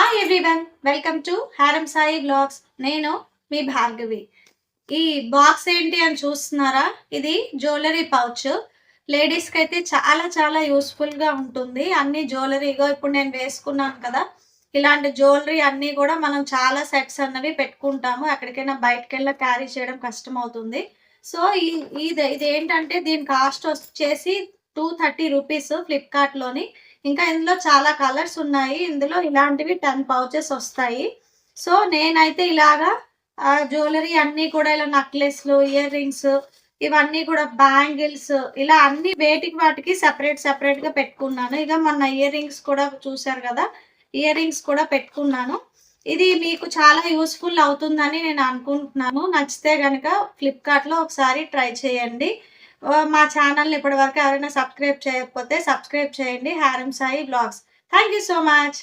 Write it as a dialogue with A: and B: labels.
A: Hi everyone, welcome to హారం Sai blogs. నేను మీ భార్గవి. ఈ బాక్స్ ఏంటి అని చూస్తున్నారా? ఇది జ్యువెలరీ పౌచ్. లేడీస్కి అయితే చాలా చాలా యూస్ఫుల్గా ఉంటుంది. అన్ని జ్యువెలరీగా ఇప్పుడు నేను వేసుకున్నాను కదా, ఇలాంటి జ్యువెలరీ అన్నీ కూడా మనం చాలా సెట్స్ అన్నవి పెట్టుకుంటాము. ఎక్కడికైనా బయటకెళ్ళి క్యారీ చేయడం కష్టం అవుతుంది. సో ఇది ఏంటంటే దీని కాస్ట్ వచ్చేసి 230 రూపీస్ ఫ్లిప్కార్ట్లోని. ఇంకా ఇందులో చాలా కలర్స్ ఉన్నాయి. ఇందులో ఇలాంటివి 10 పౌచెస్ వస్తాయి. సో నేనైతే ఇలాగా జ్యువెలరీ అన్నీ కూడా ఇలా నెక్లెస్‌లు, ఇయర్ రింగ్స్ ఇవన్నీ కూడా బ్యాంగిల్స్ ఇలా అన్ని వేటికి వాటికి సెపరేట్‌గా పెట్టుకున్నాను. ఇక మొన్న ఇయర్ రింగ్స్ కూడా చూసారు కదా! ఇయర్ రింగ్స్ కూడా పెట్టుకున్నాను. ఇది మీకు చాలా యూజ్‌ఫుల్ అవుతుందని నేను అనుకుంటున్నాను. నచ్చితే గనక ఫ్లిప్‌కార్ట్‌లో ఒకసారి ట్రై చేయండి. మా ఛానల్‌ని ఇప్పటివరకు ఎవరైనా సబ్స్క్రైబ్ చేయకపోతే సబ్స్క్రైబ్ చేయండి. హారం Sai vlogs. Thank you so much.